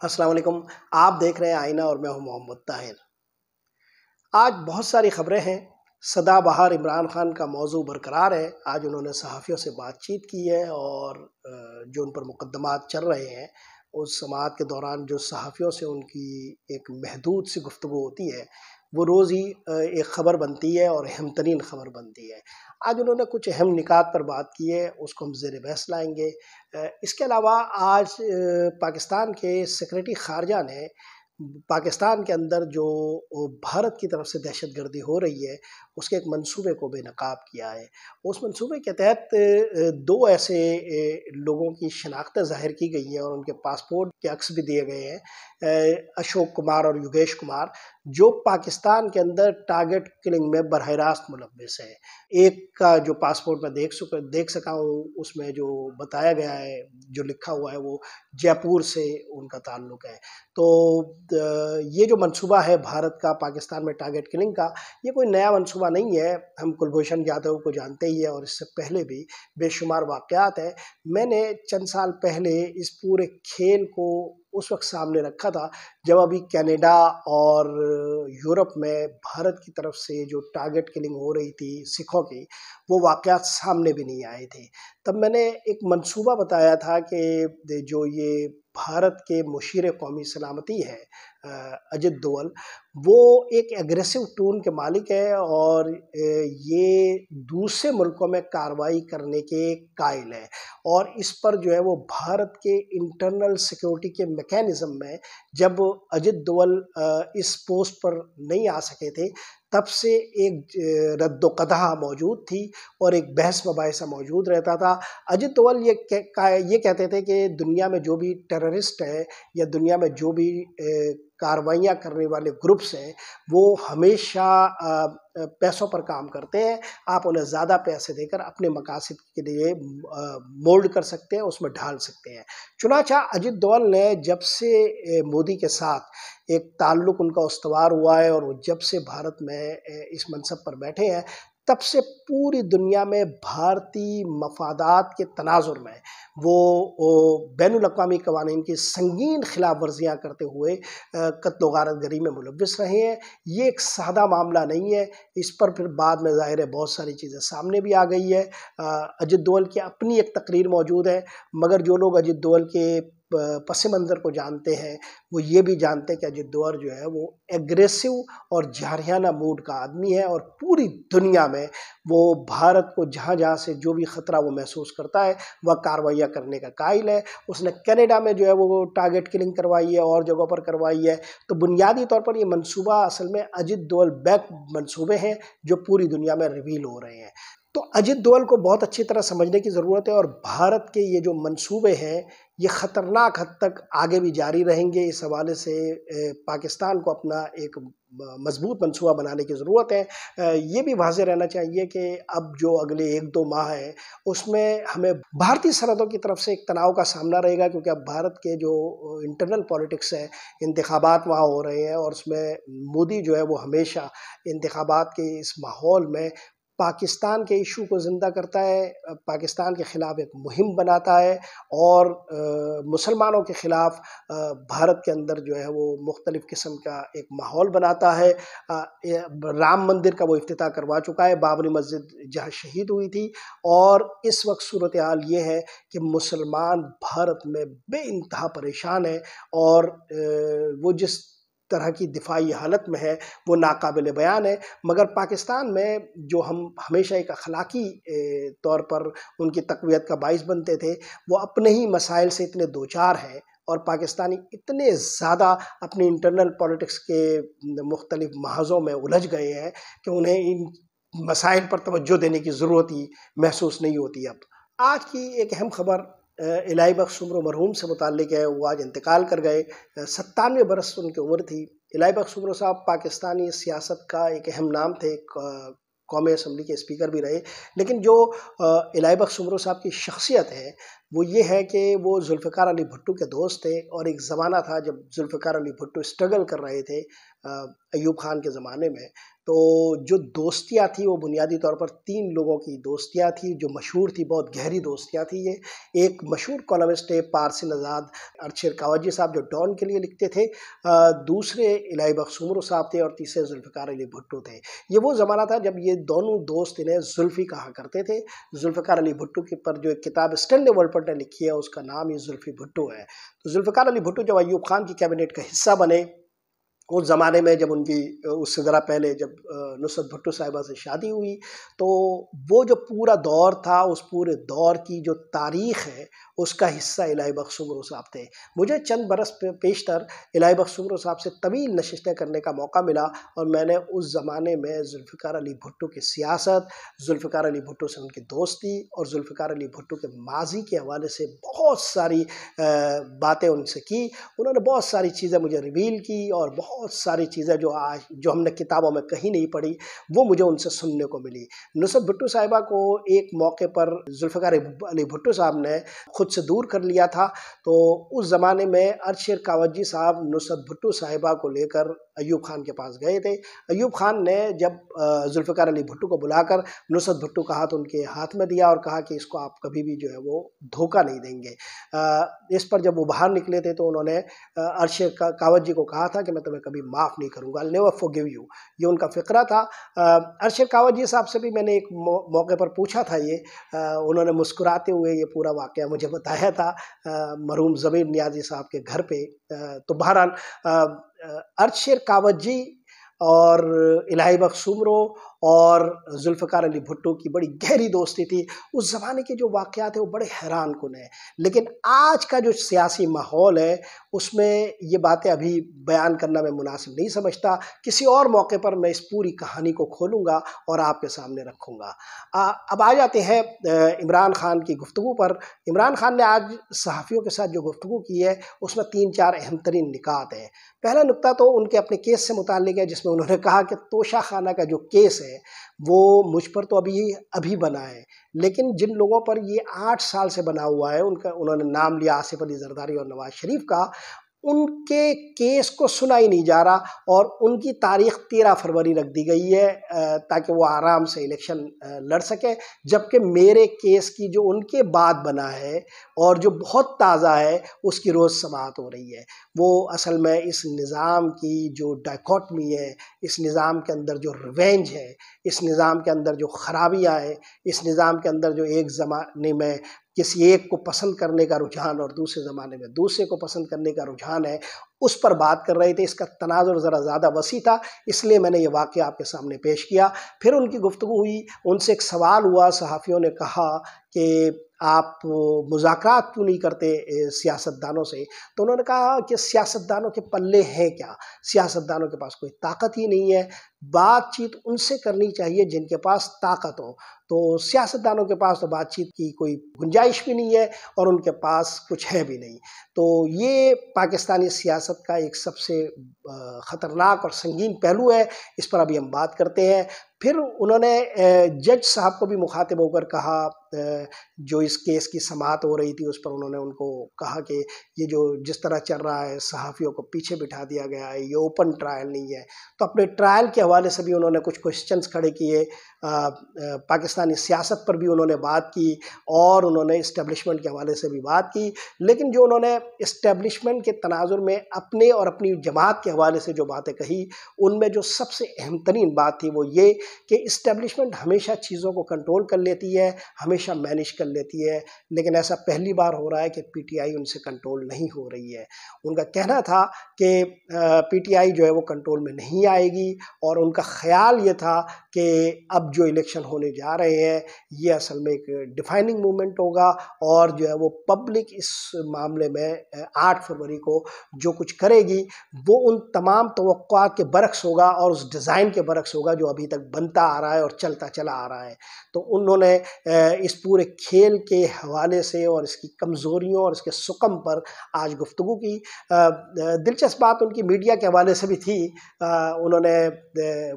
السلام علیکم۔ آپ دیکھ رہے ہیں آئینہ اور میں ہوں محمد طاہر۔ آج بہت ساری خبریں ہیں۔ سدا بہار عمران خان کا موضوع برقرار ہے۔ آج انہوں نے صحافیوں سے بات چیت کی ہے اور جو ان پر مقدمات چل رہے ہیں اس سماعت کے دوران جو صحافیوں سے ان کی ایک محدود سی گفتگو ہوتی ہے وہ روز ہی ایک خبر بنتی ہے اور اہم ترین خبر بنتی ہے۔ آج انہوں نے کچھ اہم نکات پر بات کی ہے، اس کو ہم زیر بحث لائیں گے۔ اس کے علاوہ آج پاکستان کے سیکریٹری خارجہ نے پاکستان کے اندر جو بھارت کی طرف سے دہشت گردی ہو رہی ہے اس کے ایک منصوبے کو بے نقاب کیا ہے۔ اس منصوبے کے تحت دو ایسے لوگوں کی شناختیں ظاہر کی گئی ہیں اور ان کے پاسپورٹ کے عکس بھی دیے گئے ہیں، اشوک کمار اور یوگیش کمار، جو پاکستان کے اندر ٹارگٹ کلنگ میں براہ راست ملوث ہے۔ ایک کا جو پاسپورٹ میں دیکھ سکا ہوں، اس میں جو بتایا گیا ہے، جو لکھا ہوا ہے، وہ جے پور سے ان کا تعلق ہے۔ تو یہ جو منصوبہ ہے بھارت کا پاکستان میں ٹارگٹ کلنگ کا، یہ کوئی نیا منصوبہ نہیں ہے۔ ہم کلبھوشن جادھو کو جانتے ہی ہیں اور اس سے پہلے بھی بے شمار واقعات ہیں۔ میں نے چند سال پہلے اس پورے کھیل کو اس وقت سامنے رکھا تھا جب ابھی کینیڈا اور یورپ میں بھارت کی طرف سے جو ٹارگٹ کلنگ ہو رہی تھی سکھوں کی، وہ واقعات سامنے بھی نہیں آئے تھے۔ تب میں نے ایک منصوبہ بتایا تھا کہ جو یہ بھارت کے مشیر قومی سلامتی ہے اجت دوول، وہ ایک ایگریسو ٹون کے مالک ہے اور یہ دوسرے ملکوں میں کارروائی کرنے کے قائل ہے، اور اس پر جو ہے وہ بھارت کے انٹرنل سیکیورٹی کے میکینزم میں جب اجت دوول اس پوسٹ پر نہیں آ سکے تھے تب سے ایک رد و قدح موجود تھی اور ایک بحث مباحثہ موجود رہتا تھا۔ اجت دوول یہ کہتے تھے کہ دنیا میں جو بھی ٹیررسٹ ہے یا دنیا میں جو بھی کارروائیاں کرنے والے گروپس ہیں وہ ہمیشہ پیسوں پر کام کرتے ہیں، آپ انہیں زیادہ پیسے دے کر اپنے مقاصد کے لیے مولڈ کر سکتے ہیں، اس میں ڈھال سکتے ہیں۔ چنانچہ اجت دوول نے جب سے مودی کے ساتھ ایک تعلق ان کا استوار ہوا ہے اور وہ جب سے بھارت میں اس منصب پر بیٹھے ہیں، تب سے پوری دنیا میں بھارتی مفادات کے تناظر میں وہ بین الاقوامی قوانین کی سنگین خلاف ورزیاں کرتے ہوئے قتل و غارت گری میں ملوث رہے ہیں۔ یہ ایک سادہ معاملہ نہیں ہے، اس پر پھر بعد میں ظاہر ہے بہت ساری چیزیں سامنے بھی آ گئی ہے۔ اجت دوول کی اپنی ایک تقریر موجود ہے، مگر جو لوگ اجت دوول کے پس منظر کو جانتے ہیں وہ یہ بھی جانتے ہیں کہ اجت دوول جو ہے وہ ایگریسو اور جارحانہ موڈ کا آدمی ہے اور پوری دنیا میں وہ بھارت کو جہاں جہاں سے جو بھی خطرہ وہ محسوس کرتا ہے وہ کارروائیاں کرنے کا قائل ہے۔ اس نے کینیڈا میں جو ہے وہ ٹارگٹ کلنگ کروائی ہے اور جگہوں پر کروائی ہے۔ تو بنیادی طور پر یہ منصوبہ اصل میں اجت دوول بیک منصوبے ہیں جو پوری دنیا میں ریویل ہو رہے ہیں۔ تو اجت دوول کو بہت اچھی طرح سمجھنے کی ضرورت ہے اور بھارت کے یہ جو منصوبے ہیں یہ خطرناک حد تک آگے بھی جاری رہیں گے۔ اس حوالے سے پاکستان کو اپنا ایک مضبوط منصوبہ بنانے کی ضرورت ہے۔ یہ بھی واضح رہنا چاہیے کہ اب جو اگلے 1-2 ماہ ہے اس میں ہمیں بھارتی سرحدوں کی طرف سے ایک تناؤ کا سامنا رہے گا، کیونکہ اب بھارت کے جو انٹرنل پالیٹکس ہے، انتخابات وہاں ہو رہے ہیں اور اس میں مودی جو ہے وہ ہمیشہ انتخابات کے اس ماحول میں پاکستان کے ایشو کو زندہ کرتا ہے، پاکستان کے خلاف ایک مہم بناتا ہے اور مسلمانوں کے خلاف بھارت کے اندر جو ہے وہ مختلف قسم کا ایک ماحول بناتا ہے۔ رام مندر کا وہ افتتاح کروا چکا ہے، بابری مسجد جہاں شہید ہوئی تھی، اور اس وقت صورتحال یہ ہے کہ مسلمان بھارت میں بے انتہا پریشان ہیں اور وہ جس طرح کی دفاعی حالت میں ہے وہ ناقابل بیان ہے۔ مگر پاکستان میں جو ہم ہمیشہ ایک اخلاقی طور پر ان کی تقویت کا باعث بنتے تھے، وہ اپنے ہی مسائل سے اتنے دوچار ہیں اور پاکستانی اتنے زیادہ اپنی انٹرنل پالیٹکس کے مختلف محاذوں میں الجھ گئے ہیں کہ انہیں ان مسائل پر توجہ دینے کی ضرورت ہی محسوس نہیں ہوتی۔ اب آج کی ایک اہم خبر الہی بخش سمرو مرحوم سے متعلق ہے۔ وہ آج انتقال کر گئے، 97 برس ان کی عمر تھی۔ الہی بخش سمرو صاحب پاکستانی سیاست کا ایک اہم نام تھے، قومی اسمبلی کے اسپیکر بھی رہے، لیکن جو الہی بخش سمرو صاحب کی شخصیت ہے وہ یہ ہے کہ وہ ذوالفقار علی بھٹو کے دوست تھے، اور ایک زمانہ تھا جب ذوالفقار علی بھٹو اسٹرگل کر رہے تھے ایوب خان کے زمانے میں، تو جو دوستیاں تھی وہ بنیادی طور پر 3 لوگوں کی دوستیاں تھی جو مشہور تھی، بہت گہری دوستیاں تھی یہ۔ ایک مشہور کالمسٹ ہے پارسل آزاد ارشد کاوجی صاحب جو ڈان کے لیے لکھتے تھے، دوسرے الہی بخش سومرو صاحب تھے، اور تیسرے ذوالفقار علی بھٹو تھے۔ یہ وہ زمانہ تھا جب یہ دونوں دوست انہیں زلفی کہا کرتے تھے۔ ذوالفقار علی بھٹو کے پر جو ایک کتاب اسٹینلے ولپرٹ نے لکھی ہے اس کا نام ہی زلفی بھٹو ہے۔ تو ذوالفقار علی بھٹو جب ایوب خان کی کیبنٹ کا حصہ بنے، اس زمانے میں جب ان کی اس سے ذرا پہلے جب نصرت بھٹو صاحبہ سے شادی ہوئی، تو وہ جو پورا دور تھا اس پورے دور کی جو تاریخ ہے اس کا حصہ الہی بخش سومرو صاحب تھے۔ مجھے چند برس پیشتر الہی بخش سومرو صاحب سے طویل نشستیں کرنے کا موقع ملا، اور میں نے اس زمانے میں ذوالفقار علی بھٹو کی سیاست، ذوالفقار علی بھٹو سے ان کی دوستی، اور ذوالفقار علی بھٹو کے ماضی کے حوالے سے بہت ساری باتیں ان سے کی۔ انہوں نے بہت ساری چیزیں مجھے ریویل کی، اور بہت ساری چیزیں جو ہم نے کتابوں میں کہیں نہیں پڑھی وہ مجھے ان سے سننے کو ملی۔ نصرت بھٹو صاحبہ کو ایک موقع پر ذوالفقار علی بھٹو صاحب نے خود سے دور کر لیا تھا، تو اس زمانے میں ارشد کاوجی صاحب نصرت بھٹو صاحبہ کو لے کر ایوب خان کے پاس گئے تھے۔ ایوب خان نے جب ذوالفقار علی بھٹو کو بلا کر نصرت بھٹو کا ہاتھ ان کے ہاتھ میں دیا اور کہا کہ اس کو آپ کبھی بھی جو ہے وہ دھوکہ نہیں دیں گے۔ اس پر جب وہ باہر نکلے تھے تو انہوں نے ارشد کاوجی کو کہا تھا کہ میں تمہیں کبھی معاف نہیں کروں گا، I'll never forgive you، یہ ان کا فقرہ تھا۔ ارشد کاوجی صاحب سے بھی میں نے ایک موقع پر پوچھا تھا انہوں نے مسکراتے ہوئے یہ پورا واقعہ مجھے بتایا تھا مرحوم ضمیر نیازی صاحب کے گھر پہ۔ تو بہرحال ارشد کاوجی اور الہی بخش سومرو اور ذوالفقار علی بھٹو کی بڑی گہری دوستی تھی۔ اس زمانے کے جو واقعات ہیں وہ بڑے حیران کن ہیں، لیکن آج کا جو سیاسی ماحول ہے اس میں یہ باتیں ابھی بیان کرنا میں مناسب نہیں سمجھتا۔ کسی اور موقع پر میں اس پوری کہانی کو کھولوں گا اور آپ کے سامنے رکھوں گا۔ اب آ جاتے ہیں عمران خان کی گفتگو پر۔ عمران خان نے آج صحافیوں کے ساتھ جو گفتگو کی ہے اس میں 3-4 اہم ترین نکات ہیں۔ پہلا نکتہ تو ان کے اپنے کیس سے متعلق ہے، جس میں انہوں نے کہا کہ توشہ خانہ کا جو کیس ہے وہ مجھ پر تو ابھی بنا ہے، لیکن جن لوگوں پر یہ 8 سال سے بنا ہوا ہے، انہوں نے نام لیا آصف علی زرداری اور نواز شریف کا، ان کے کیس کو سنا ہی نہیں جا رہا، اور ان کی تاریخ 13 فروری رکھ دی گئی ہے تاکہ وہ آرام سے الیکشن لڑ سکیں، جبکہ میرے کیس کی جو ان کے بعد بنا ہے اور جو بہت تازہ ہے اس کی روز سماعت ہو رہی ہے۔ وہ اصل میں اس نظام کی جو ڈائیکاٹمی ہے، اس نظام کے اندر جو ریونج ہے، اس نظام کے اندر جو خرابیاں ہیں، اس نظام کے اندر جو ایک زمانے میں کسی ایک کو پسند کرنے کا رجحان اور دوسرے زمانے میں دوسرے کو پسند کرنے کا رجحان ہے، اس پر بات کر رہے تھے۔ اس کا تناظر ذرا زیادہ وسیع تھا، اس لیے میں نے یہ واقعہ آپ کے سامنے پیش کیا۔ پھر ان کی گفتگو ہوئی، ان سے ایک سوال ہوا، صحافیوں نے کہا کہ آپ مذاکرات کیوں نہیں کرتے سیاستدانوں سے؟ تو انہوں نے کہا کہ سیاستدانوں کے پلے ہیں کیا؟ سیاستدانوں کے پاس کوئی طاقت ہی نہیں ہے، بات چیت ان سے کرنی چاہیے جن کے پاس طاقت ہو۔ تو سیاستدانوں کے پاس تو بات چیت کی کوئی گنجائش بھی نہیں ہے اور ان کے پاس کچھ ہے بھی نہیں۔ تو یہ پاکستانی سیاست کا ایک سب سے خطرناک اور سنگین پہلو ہے، اس پر ابھی ہم بات کرتے ہیں۔ پھر انہوں نے جج صاحب کو بھی مخاطب ہو کر کہا، جو اس کیس کی سماعت ہو رہی تھی اس پر انہوں نے ان کو کہا کہ یہ جو جس طرح چل رہا ہے، صحافیوں کو پیچھے بٹھا دیا گیا ہے، یہ اوپن ٹرائل نہیں ہے۔ تو اپنے ٹرائل کے حوالے سے بھی انہوں نے کچھ کوسچنز کھڑے کیے، پاکستانی سیاست پر بھی انہوں نے بات کی، اور انہوں نے اسٹیبلشمنٹ کے حوالے سے بھی بات کی۔ لیکن جو انہوں نے اسٹیبلشمنٹ کے تناظر میں اپنے اور اپنی جماعت کے حوالے سے جو باتیں کہی، ان میں جو سب سے اہم ترین بات تھی وہ یہ کہ اسٹیبلشمنٹ ہمیشہ چیزوں کو کنٹرول کر لیتی ہے، ہمیشہ مینیج کر لیتی ہے، لیکن ایسا پہلی بار ہو رہا ہے کہ پی ٹی آئی ان سے کنٹرول نہیں ہو رہی ہے۔ ان کا کہنا تھا کہ پی ٹی آئی جو ہے وہ کنٹرول میں نہیں آئے گی، اور ان کا خیال یہ تھا کہ اب جو الیکشن ہونے جا رہے ہیں یہ اصل میں ایک ڈیفائننگ مومنٹ ہوگا، اور جو ہے وہ پبلک اس معاملے میں 8 فروری کو جو کچھ کرے گی وہ ان تمام توقعات کے برعکس ہوگا اور اس ڈیزائن کے برعکس ہوگا جو ابھی تک بنتا آ رہا ہے اور چلتا چلا آ رہا ہے۔ تو انہوں نے اس پورے کھیل کے حوالے سے اور اس کی کمزوریوں اور اس کے سقم پر آج گفتگو کی۔ دلچسپ بات ان کی میڈیا کے حوالے سے بھی تھی۔ انہوں نے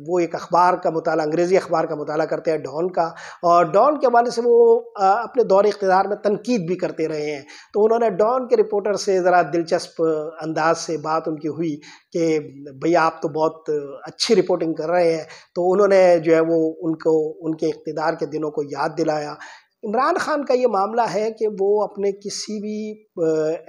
وہ ایک اخبار کا مطالعہ، انگریزی اخبار کا مطالعہ کرتے ہیں، ڈان کا، اور ڈان کے حوالے سے وہ اپنے دور اقتدار میں تنقید بھی کرتے رہے ہیں. تو انہوں نے ڈان کے رپورٹر سے ذرا دلچسپ انداز سے بات ان کی ہوئی کہ بھیا آپ تو بہت اچھی رپورٹنگ کر رہے ہیں. تو انہوں نے جو ہے وہ ان کے اقتدار کے دنوں کو یاد دلایا. عمران خان کا یہ معاملہ ہے کہ وہ اپنے کسی بھی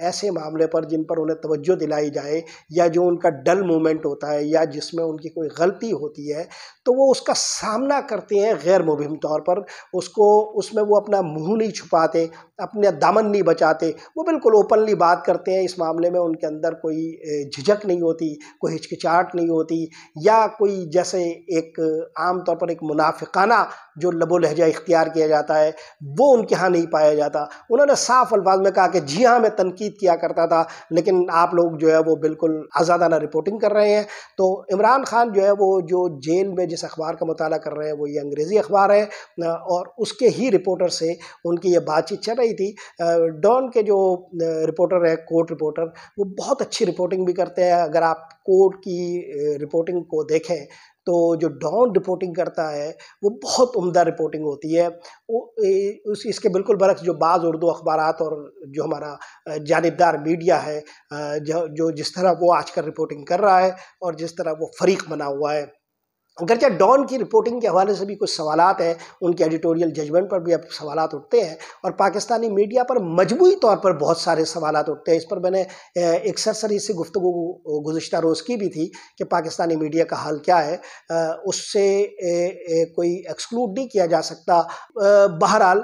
ایسے معاملے پر جن پر انہیں توجہ دلائی جائے یا جو ان کا ڈل مومنٹ ہوتا ہے یا جس میں ان کی کوئی غلطی ہوتی ہے تو وہ اس کا سامنا کرتے ہیں غیر مبہم طور پر. اس میں وہ اپنا منہ نہیں چھپاتے، اپنے دامن نہیں بچاتے، وہ بالکل اوپنلی بات کرتے ہیں. اس معاملے میں ان کے اندر کوئی جھجک نہیں ہوتی، کوئی ہچکچاہٹ نہیں ہوتی، یا کوئی جیسے ایک عام طور پر ایک منافقانہ جو لب و لہجہ اختیار کیا جاتا ہے وہ ان کے ہاں نہیں پایا جاتا. انہوں نے صاف الفاظ میں کہا کہ جی ہاں میں تنقید کیا کرتا تھا لیکن آپ لوگ جو ہے وہ بالکل آزادانہ رپورٹنگ کر رہے ہیں. تو عمران خان جو ہے وہ جو جیل میں جس اخبار کا مطالعہ کر رہے ہیں وہ یہ انگریزی اخبار ہے، اور اس کے ہی رپورٹر سے ان کی یہ بات چیت چل رہی تھی. ڈان کے جو رپورٹر ہے، کورٹ رپورٹر، وہ بہت اچھی رپورٹنگ بھی کرتے ہیں. اگر آپ کورٹ کی رپورٹنگ کو دیکھیں تو جو ڈان رپورٹنگ کرتا ہے وہ بہت عمدہ رپورٹنگ ہوتی ہے. اس کے بالکل برعکس جو بعض اردو اخبارات اور جو ہمارا جانبدار میڈیا ہے، جو جس طرح وہ آج کل رپورٹنگ کر رہا ہے اور جس طرح وہ فریق بنا ہوا ہے. اگرچہ ڈان کی رپورٹنگ کے حوالے سے بھی کچھ سوالات ہیں، ان کے ایڈیٹوریل ججمنٹ پر بھی اب سوالات اٹھتے ہیں، اور پاکستانی میڈیا پر مجموعی طور پر بہت سارے سوالات اٹھتے ہیں. اس پر میں نے ایک سرسری سی گفتگو گزشتہ روز کی بھی تھی کہ پاکستانی میڈیا کا حال کیا ہے. اس سے کوئی ایکسکلوڈ نہیں کیا جا سکتا. بہرحال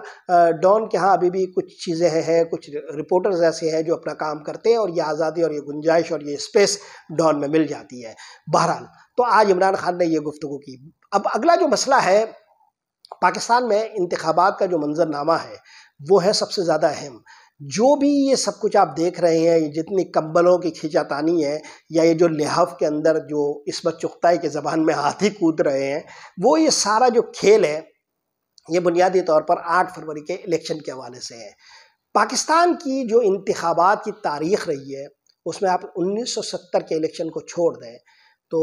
ڈان کے ہاں ابھی بھی کچھ چیزیں ہیں، کچھ رپورٹرز ایسے ہیں جو اپنا کام کرتے ہیں، اور یہ آزادی اور یہ گنجائش اور یہ اسپیس ڈان میں مل جاتی ہے. بہرحال تو آج عمران خان نے یہ گفتگو کی. اب اگلا جو مسئلہ ہے پاکستان میں انتخابات کا جو منظرنامہ ہے وہ ہے سب سے زیادہ اہم. جو بھی یہ سب کچھ آپ دیکھ رہے ہیں، یہ جتنی کمبلوں کی کھینچا تانی ہے یا یہ جو لحاف کے اندر جو عصمت چغتائی کے زبان میں ہاتھی کود رہے ہیں، وہ یہ سارا جو کھیل ہے یہ بنیادی طور پر 8 فروری کے الیکشن کے حوالے سے ہے. پاکستان کی جو انتخابات کی تاریخ رہی ہے اس میں آپ 1970 کے الیکشن کو چھوڑ دیں تو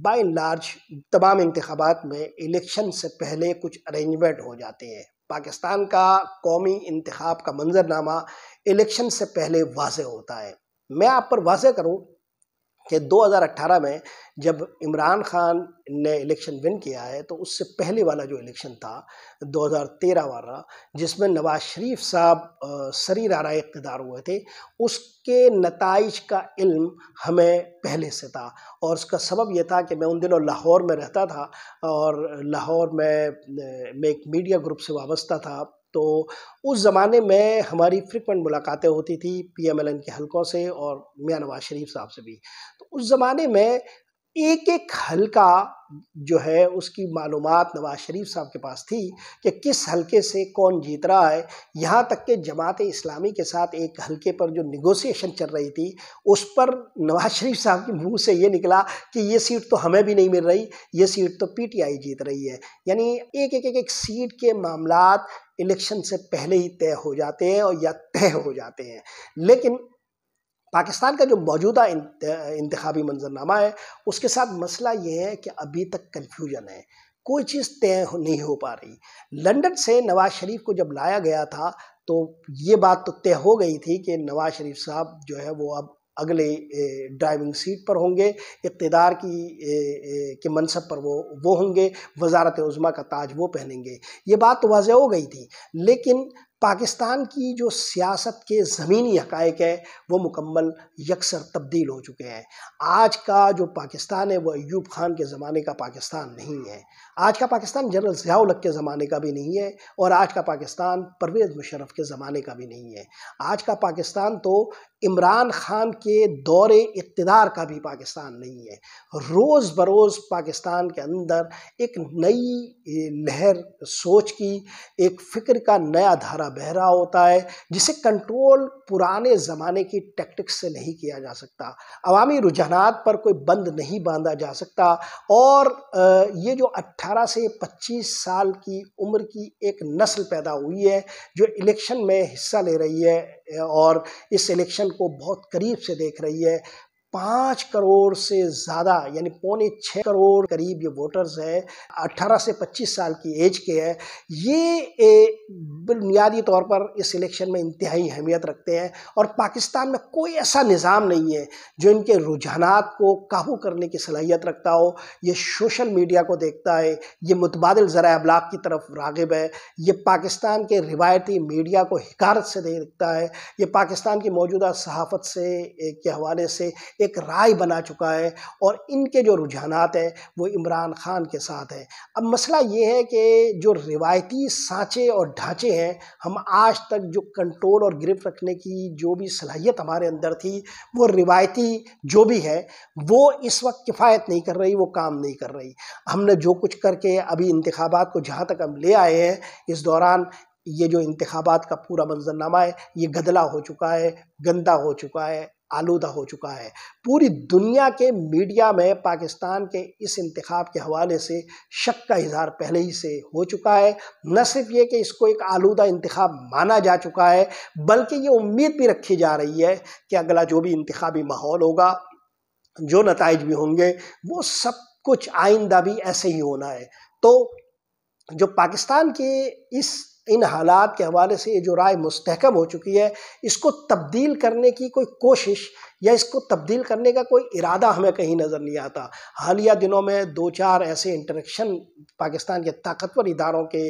بائی اینڈ لارج تمام انتخابات میں الیکشن سے پہلے کچھ ارینجمنٹ ہو جاتے ہیں. پاکستان کا قومی انتخاب کا منظرنامہ الیکشن سے پہلے واضح ہوتا ہے. میں آپ پر واضح کروں کہ 2018 میں جب عمران خان نے الیکشن ون کیا ہے تو اس سے پہلے والا جو الیکشن تھا 2013 والا، جس میں نواز شریف صاحب سری راہ اقتدار ہوئے تھے، اس کے نتائج کا علم ہمیں پہلے سے تھا. اور اس کا سبب یہ تھا کہ میں ان دنوں لاہور میں رہتا تھا، اور لاہور میں ایک میڈیا گروپ سے وابستہ تھا. تو اس زمانے میں ہماری فریکوینٹ ملاقاتیں ہوتی تھی پی ایم ایل این کے حلقوں سے اور میاں نواز شریف صاحب سے بھی. تو اس زمانے میں ایک ایک حلقہ جو ہے اس کی معلومات نواز شریف صاحب کے پاس تھی کہ کس حلقے سے کون جیت رہا ہے. یہاں تک کہ جماعت اسلامی کے ساتھ ایک حلقے پر جو نیگوسیشن چل رہی تھی اس پر نواز شریف صاحب کے منہ سے یہ نکلا کہ یہ سیٹ تو ہمیں بھی نہیں مل رہی، یہ سیٹ تو پی ٹی آئی جیت رہی ہے. یعنی ایک سیٹ کے معاملات الیکشن سے پہلے ہی طے ہو جاتے ہیں اور یا طے ہو جاتے ہیں. لیکن پاکستان کا جو موجودہ انتخابی منظرنامہ ہے اس کے ساتھ مسئلہ یہ ہے کہ ابھی تک کنفیوژن ہے، کوئی چیز طے نہیں ہو پا رہی. لندن سے نواز شریف کو جب لایا گیا تھا تو یہ بات تو طے ہو گئی تھی کہ نواز شریف صاحب جو ہے وہ اب اگلے ڈرائیونگ سیٹ پر ہوں گے، اقتدار کے منصب پر وہ ہوں گے، وزارت عظمیٰ کا تاج وہ پہنیں گے. یہ بات تو واضح ہو گئی تھی. لیکن پاکستان کی جو سیاست کے زمینی حقائق ہے وہ مکمل یکسر تبدیل ہو چکے ہیں. آج کا جو پاکستان ہے وہ ایوب خان کے زمانے کا پاکستان نہیں ہے. آج کا پاکستان جنرل ضیاء الحق کے زمانے کا بھی نہیں ہے، اور آج کا پاکستان پرویز مشرف کے زمانے کا بھی نہیں ہے. آج کا پاکستان تو عمران خان کے دور اقتدار کا بھی پاکستان نہیں ہے. روز بروز پاکستان کے اندر ایک نئی لہر سوچ کی، ایک فکر کا نیا دھارا بہہ رہا ہوتا ہے جسے کنٹرول پرانے زمانے کی ٹیکٹکس سے نہیں کیا جا سکتا. عوامی رجحانات پر کوئی بند نہیں باندھا جا سکتا. اور یہ جو 18 سے 25 سال کی عمر کی ایک نسل پیدا ہوئی ہے جو الیکشن میں حصہ لے رہی ہے اور اس الیکشن کو بہت قریب سے دیکھ رہی ہے، 5 کروڑ سے زیادہ یعنی 5.25 کروڑ قریب یہ ووٹرز ہے، 18 سے 25 سال کی ایج کے ہیں، یہ بنیادی طور پر اس الیکشن میں انتہائی اہمیت رکھتے ہیں، اور پاکستان میں کوئی ایسا نظام نہیں ہے جو ان کے رجحانات کو قابو کرنے کی صلاحیت رکھتا ہو۔ یہ سوشل میڈیا کو دیکھتا ہے، یہ متبادل ذرائع ابلاغ کی طرف راغب ہے، یہ پاکستان کے روایتی میڈیا کو حقارت سے دیکھتا ہے، یہ پاکستان کی موجودہ صحافت کے حوالے سے ایک رائے بنا چکا ہے، اور ان کے جو رجحانات ہیں وہ عمران خان کے ساتھ ہیں۔ اب مسئلہ یہ ہے کہ جو روایتی سانچے اور ڈھانچے ہیں، ہم آج تک جو کنٹرول اور گرفت رکھنے کی جو بھی صلاحیت ہمارے اندر تھی، وہ روایتی جو بھی ہے وہ اس وقت کفایت نہیں کر رہی، وہ کام نہیں کر رہی۔ ہم نے جو کچھ کر کے ابھی انتخابات کو جہاں تک ہم لے آئے ہیں، اس دوران یہ جو انتخابات کا پورا منظرنامہ ہے یہ گدلا ہو چکا ہے، گندا ہو چکا ہے، آلودہ ہو چکا ہے۔ پوری دنیا کے میڈیا میں پاکستان کے اس انتخاب کے حوالے سے شک کا اظہار پہلے ہی سے ہو چکا ہے۔ نہ صرف یہ کہ اس کو ایک آلودہ انتخاب مانا جا چکا ہے، بلکہ یہ امید بھی رکھی جا رہی ہے کہ اگلا جو بھی انتخابی ماحول ہوگا، جو نتائج بھی ہوں گے، وہ سب کچھ آئندہ بھی ایسے ہی ہونا ہے۔ تو جو پاکستان کے ان حالات کے حوالے سے یہ جو رائے مستحکم ہو چکی ہے، اس کو تبدیل کرنے کی کوئی کوشش یا اس کو تبدیل کرنے کا کوئی ارادہ ہمیں کہیں نظر نہیں آتا۔ حالیہ دنوں میں 2-4 ایسے انٹریکشن پاکستان کے طاقتور اداروں کے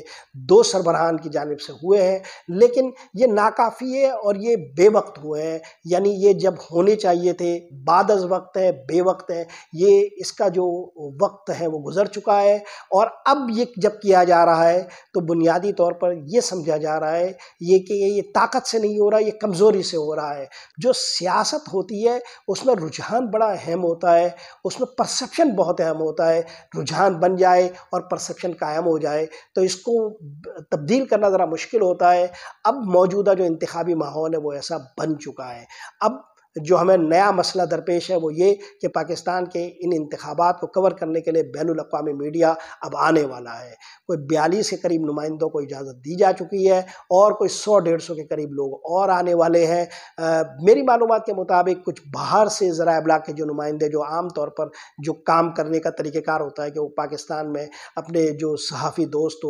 2 سربراہان کی جانب سے ہوئے ہیں، لیکن یہ ناکافی ہے اور یہ بے وقت ہوئے ہیں، یعنی یہ جب ہونے چاہیے تھے بعد از وقت ہے، بے وقت ہے، یہ اس کا جو وقت ہے وہ گزر چکا ہے، اور اب یہ جب کیا جا رہا ہے تو بنیادی طور پر یہ سمجھا جا رہا ہے کہ یہ طاقت سے نہیں ہو رہا، یہ کمزوری سے ہو رہا ہے۔ جو سیاست ہوتی ہے اس میں رجحان بڑا اہم ہوتا ہے، اس میں پرسپشن بہت اہم ہوتا ہے۔ رجحان بن جائے اور پرسپشن قائم ہو جائے تو اس کو تبدیل کرنا ذرا مشکل ہوتا ہے۔ اب موجودہ جو انتخابی ماحول ہے وہ ایسا بن چکا ہے۔ اب جو ہمیں نیا مسئلہ درپیش ہے وہ یہ کہ پاکستان کے ان انتخابات کو کور کرنے کے لیے بین الاقوامی میڈیا اب آنے والا ہے۔ کوئی 42 کے قریب نمائندوں کو اجازت دی جا چکی ہے، اور کوئی 100-150 کے قریب لوگ اور آنے والے ہیں۔ میری معلومات کے مطابق کچھ باہر سے ذرائع ابلاغ کے جو نمائندے جو عام طور پر جو کام کرنے کا طریقہ کار ہوتا ہے کہ وہ پاکستان میں اپنے جو صحافی دوست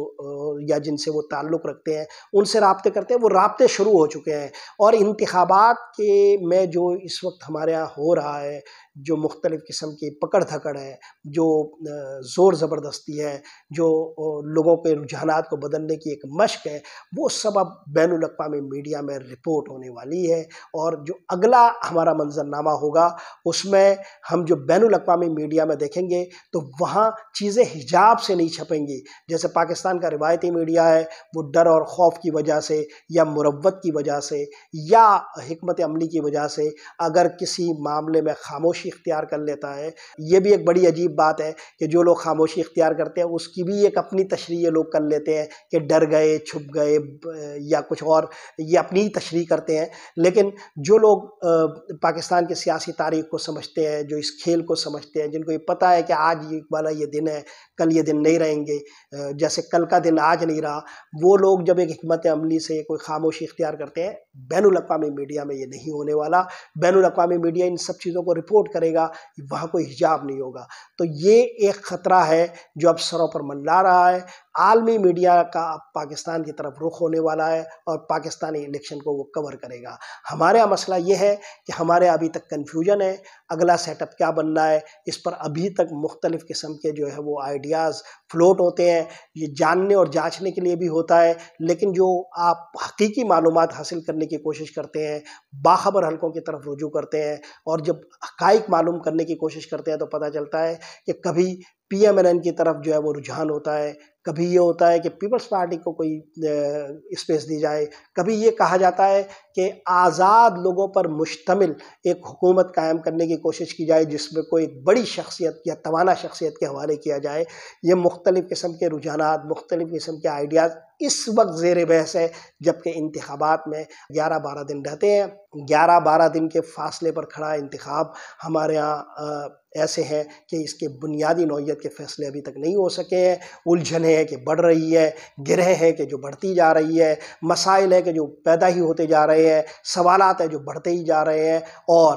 یا جن سے وہ تعلق رکھتے ہیں ان سے رابطے کرتے ہیں، وہ رابطے شروع ہو چکے ہیں، اور انتخابات کے میں جو اس وقت ہمارے ہاں ہو رہا ہے، جو مختلف قسم کی پکڑ دھکڑ ہے، جو زور زبردستی ہے، جو لوگوں کے رجحانات کو بدلنے کی ایک مشق ہے، وہ سب اب بین الاقوامی میڈیا میں رپورٹ ہونے والی ہے۔ اور جو اگلا ہمارا منظرنامہ ہوگا اس میں ہم جو بین الاقوامی میڈیا میں دیکھیں گے تو وہاں چیزیں حجاب سے نہیں چھپیں گی۔ جیسے پاکستان کا روایتی میڈیا ہے، وہ ڈر اور خوف کی وجہ سے یا مروت کی وجہ سے یا حکمت عملی کی وجہ سے اگر کسی معاملے میں خاموشی اختیار کر لیتا ہے، یہ بھی ایک بڑی عجیب بات ہے کہ جو لوگ خاموشی اختیار کرتے ہیں اس کی بھی ایک اپنی تشریح لوگ کر لیتے ہیں کہ ڈر گئے، چھپ گئے یا کچھ اور، یہ اپنی تشریح کرتے ہیں۔ لیکن جو لوگ پاکستان کی سیاسی تاریخ کو سمجھتے ہیں، جو اس کھیل کو سمجھتے ہیں، جن کو یہ پتہ ہے کہ آج یہ والا یہ دن ہے، کل یہ دن نہیں رہیں گے، جیسے کل کا دن آج نہیں رہا، وہ لوگ جب ایک حکمت عملی سے کوئی خاموشی اختیار کرتے ہیں، بین الاقوامی میڈیا میں یہ نہیں ہونے والا۔ بین الاقوامی میڈیا ان سب چیزوں کو رپورٹ کرے گا، وہاں کوئی حجاب نہیں ہوگا۔ تو یہ ایک خطرہ ہے جو اب سروں پر منڈلا رہا ہے۔ عالمی میڈیا کا اب پاکستان کی طرف رخ ہونے والا ہے اور پاکستانی الیکشن کو وہ کور کرے گا۔ ہمارے یہاں مسئلہ یہ ہے کہ ہمارے ابھی تک کنفیوژن ہے، اگلا سیٹ اپ کیا بننا ہے، اس پر ابھی تک مختلف قسم کے جو ہے وہ آئیڈیاز فلوٹ ہوتے ہیں۔ یہ جاننے اور جانچنے کے لیے بھی ہوتا ہے، لیکن جو آپ حقیقی معلومات حاصل کرنے کی کوشش کرتے ہیں، باخبر حلقوں کی طرف رجوع کرتے ہیں اور جب حقائق معلوم کرنے کی کوشش کرتے ہیں تو پتہ چلتا ہے کہ کبھی PMLN کی طرف جو ہے وہ رجحان ہوتا ہے، کبھی یہ ہوتا ہے کہ پیپلز پارٹی کو کوئی اسپیس دی جائے، کبھی یہ کہا جاتا ہے کہ آزاد لوگوں پر مشتمل ایک حکومت قائم کرنے کی کوشش کی جائے جس میں کوئی ایک بڑی شخصیت یا توانا شخصیت کے حوالے کیا جائے۔ یہ مختلف قسم کے رجحانات، مختلف قسم کے آئیڈیاز اس وقت زیر بحث ہے، جبکہ انتخابات میں 11-12 دن رہتے ہیں۔ 11-12 دن کے فاصلے پر کھڑا انتخاب ہمارے ہاں ایسے ہیں کہ اس کے بنیادی نوعیت کے فیصلے ابھی تک نہیں ہو سکے ہیں۔ الجھنیں ہیں کہ بڑھ رہی ہے، گرہیں ہیں کہ جو بڑھتی جا رہی ہے، مسائل ہیں کہ جو پیدا ہی ہوتے جا رہے ہیں، سوالات ہیں جو بڑھتے ہی جا رہے ہیں، اور